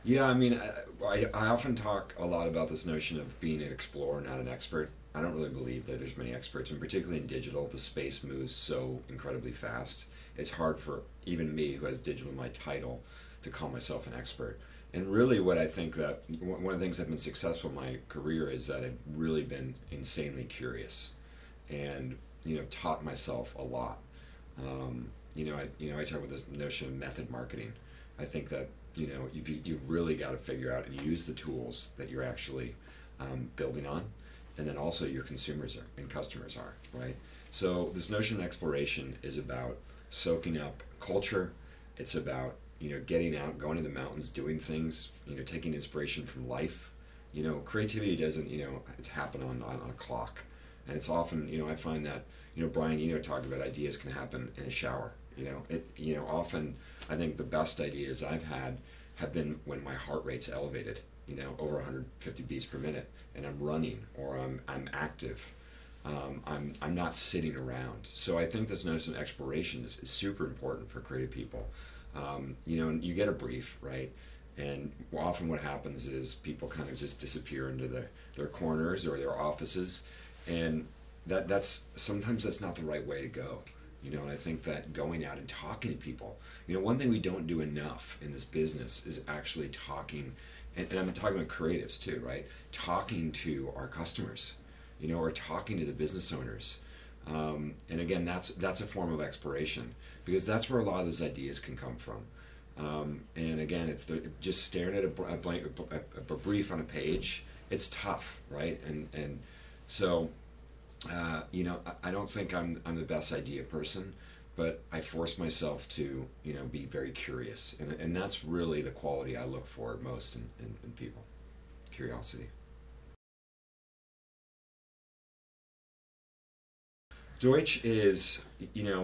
Yeah, I mean, I often talk a lot about this notion of being an explorer, not an expert. I don't really believe that there's many experts, and particularly in digital, the space moves so incredibly fast. It's hard for even me, who has digital in my title, to call myself an expert. And really, what I think that one of the things I've been successful in my career is that I've really been insanely curious, and taught myself a lot. I talk about this notion of method marketing. I think that you've really got to figure out and use the tools that you're actually building on, and then also your consumers are and customers are, right? So this notion of exploration is about soaking up culture. It's about getting out, going to the mountains, doing things, taking inspiration from life. Creativity doesn't it's happen on a clock, and it's often I find that Brian talked about ideas can happen in a shower. Often I think the best ideas I've had have been when my heart rate's elevated, over 150 beats per minute, and I'm running or I'm active. I'm not sitting around. So I think this notion of exploration is super important for creative people. And you get a brief, right? And often what happens is people kind of just disappear into their corners or their offices, and that's sometimes that's not the right way to go. And I think that going out and talking to people, one thing we don't do enough in this business is actually talking, and I'm talking about creatives too, right? Talking to our customers, or talking to the business owners. And again, that's a form of exploration, because that's where a lot of those ideas can come from. And again, it's just staring at a brief on a page. It's tough, right? And so. I don't think I'm the best idea person, but I force myself to be very curious, and that's really the quality I look for most in people: curiosity. Deutsch is,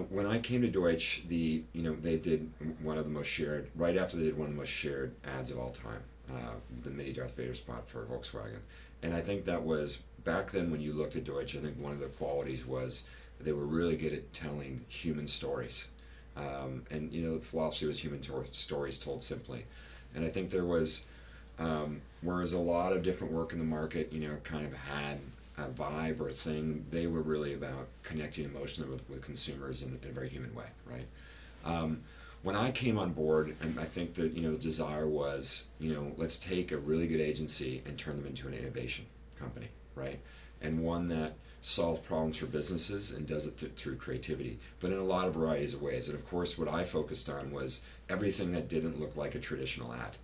when I came to Deutsch, they did one of the most shared, right after they did one of the most shared ads of all time, the mini Darth Vader spot for Volkswagen. And I think that was, back then when you looked at Deutsch, I think one of their qualities was they were really good at telling human stories. And the philosophy was human stories told simply. And I think there was, whereas a lot of different work in the market, kind of had a vibe or a thing, they were really about connecting emotionally with consumers in a very human way, right? When I came on board, and I think that the desire was, let's take a really good agency and turn them into an innovation company, right? And one that solves problems for businesses and does it through creativity, but in a lot of varieties of ways. And of course, what I focused on was everything that didn't look like a traditional ad.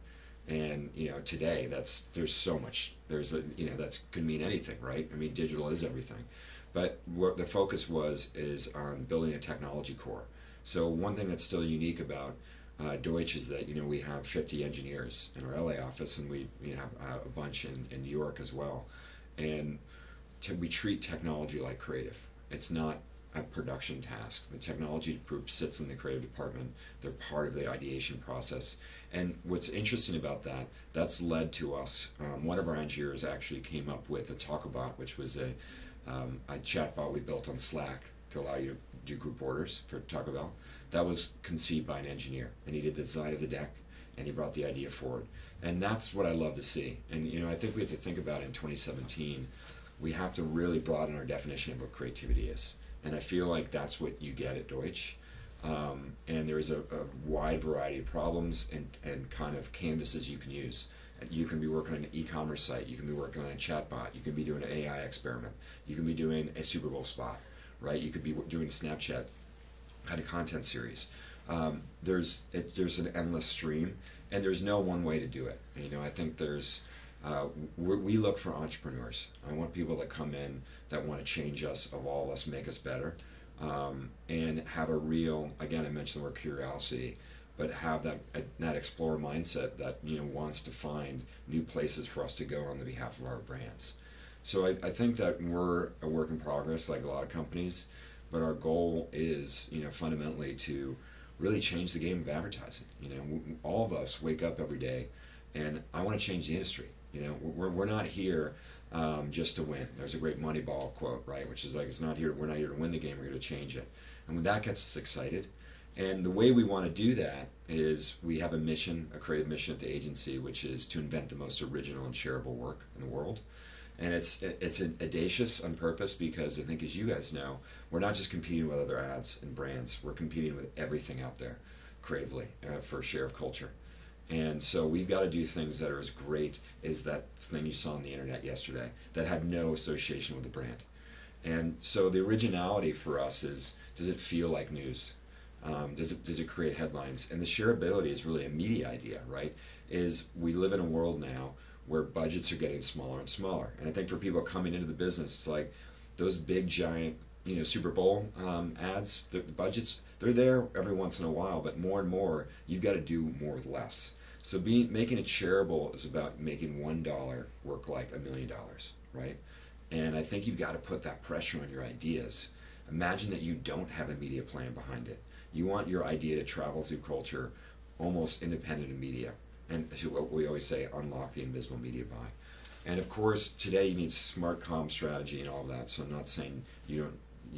And today there's so much. That could mean anything, right? I mean, digital is everything. But what the focus is on building a technology core. So one thing that's still unique about Deutsch is that we have 50 engineers in our LA office, and we have a bunch in New York as well. And we treat technology like creative. It's not a production task. The technology group sits in the creative department. They're part of the ideation process. And what's interesting about that's led to us. One of our engineers actually came up with a Talkabot, which was a chatbot we built on Slack to allow you to do group orders for Taco Bell. That was conceived by an engineer, and he did the design of the deck, and he brought the idea forward. And that's what I love to see. And I think we have to think about in 2017, we have to really broaden our definition of what creativity is. And I feel like that's what you get at Deutsch. And there's a wide variety of problems and kind of canvases you can use. You can be working on an e-commerce site, you can be working on a chatbot, you can be doing an AI experiment, you can be doing a Super Bowl spot, right? You could be doing Snapchat kind of content series. There's an endless stream, and there's no one way to do it. I think we look for entrepreneurs. I want people that come in that want to change us, evolve us, make us better, and have a real, again, I mentioned the word curiosity, but have that explorer mindset that wants to find new places for us to go on the behalf of our brands. So I think that we're a work in progress, like a lot of companies, but our goal is fundamentally to really change the game of advertising. All of us wake up every day, and I want to change the industry. We're not here just to win. There's a great Moneyball quote, right, which is like, we're not here to win the game, we're here to change it. And when that gets us excited, And the way we want to do that is we have a mission, a creative mission at the agency, which is to invent the most original and shareable work in the world. And it's audacious on purpose because I think, as you guys know, we're not just competing with other ads and brands. We're competing with everything out there creatively for a share of culture. And so we've got to do things that are as great as that thing you saw on the internet yesterday that had no association with the brand. And so the originality for us is, does it feel like news? Does it create headlines? And the shareability is really a media idea, right? Is we live in a world now where budgets are getting smaller and smaller. And I think for people coming into the business, it's like those big giant, Super Bowl ads, the budgets, they're there every once in a while, but more and more, you've got to do more with less. So making it shareable is about making $1 work like $1 million, right? And I think you've got to put that pressure on your ideas. Imagine that you don't have a media plan behind it. You want your idea to travel through culture almost independent of media. And what we always say, unlock the invisible media buy. And of course, today you need smart comm strategy and all of that. So I'm not saying you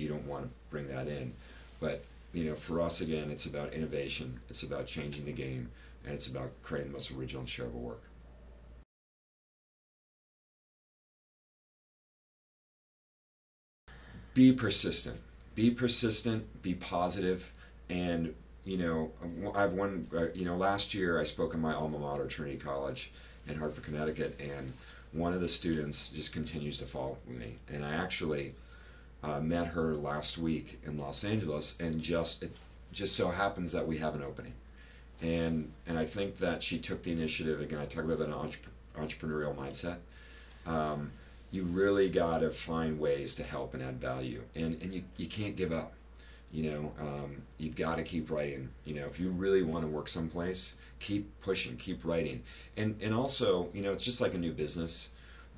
don't want to bring that in. But for us, again, it's about innovation. It's about changing the game. And it's about creating the most original and shareable work. Be persistent. Be persistent. Be positive. And I've won. Last year I spoke in my alma mater, Trinity College, in Hartford, Connecticut, and one of the students just continues to follow me. And I actually met her last week in Los Angeles, and it just so happens that we have an opening. And I think that she took the initiative. Again, I talk about an entrepreneurial mindset. You really got to find ways to help and add value, and you can't give up. You've got to keep writing. If you really want to work someplace, keep pushing, keep writing. And also, it's just like a new business.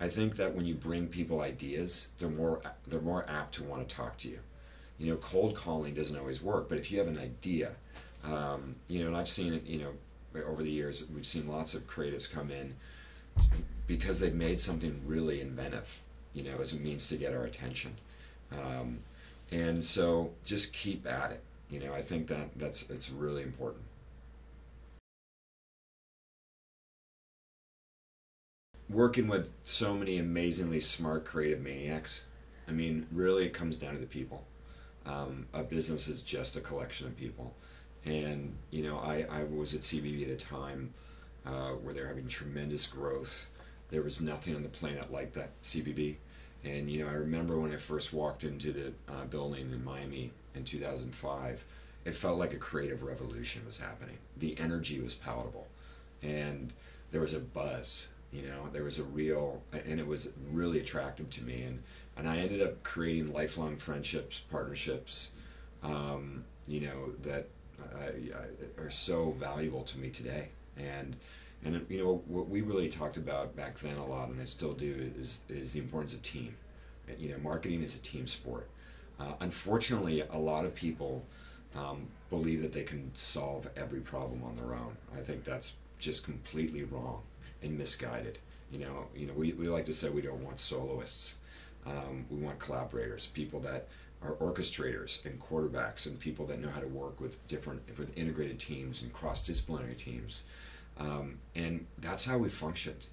I think that when you bring people ideas, they're more apt to want to talk to you. Cold calling doesn't always work, but if you have an idea, and I've seen it, over the years, we've seen lots of creatives come in because they've made something really inventive, as a means to get our attention. And so just keep at it. I think it's really important. Working with so many amazingly smart, creative maniacs, really it comes down to the people. A business is just a collection of people. And, I was at CBB at a time where they're having tremendous growth. There was nothing on the planet like that, CBB. And I remember when I first walked into the building in Miami in 2005, it felt like a creative revolution was happening. The energy was palatable, and there was a buzz. There was and it was really attractive to me. And I ended up creating lifelong friendships, partnerships, that are so valuable to me today. And what we really talked about back then a lot, and I still do, is the importance of team. Marketing is a team sport. Unfortunately, a lot of people believe that they can solve every problem on their own. I think that's just completely wrong and misguided. We like to say we don't want soloists. We want collaborators, people that are orchestrators and quarterbacks, and people that know how to work with integrated teams and cross-disciplinary teams. And that's how we functioned,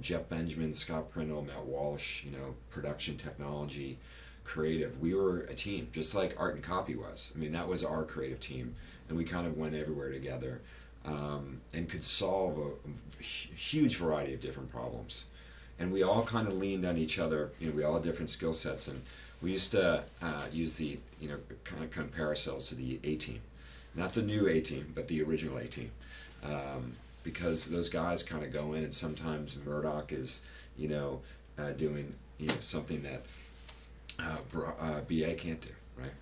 Jeff Benjamin, Scott Prindle, Matt Walsh, production, technology, creative. We were a team, just like art and copy was. That was our creative team, and we kind of went everywhere together and could solve a huge variety of different problems. And we all kind of leaned on each other. We all had different skill sets, and we used to use the, kind of compare ourselves to the A-team. Not the new A-team, but the original A-team. Because those guys kind of go in, and sometimes Murdoch is, doing, something that BA can't do, right?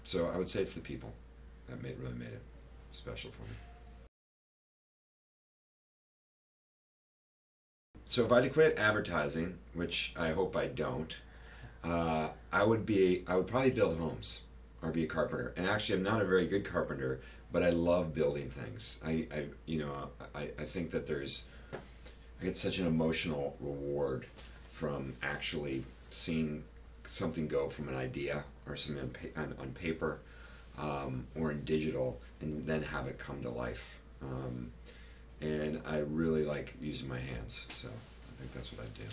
So I would say it's the people that really made it special for me. So if I had to quit advertising, which I hope I don't, I would probably build homes or be a carpenter. And actually, I'm not a very good carpenter, but I love building things. I think that I get such an emotional reward from actually seeing something go from an idea or something on paper or in digital, and then have it come to life. And I really like using my hands, so I think that's what I do.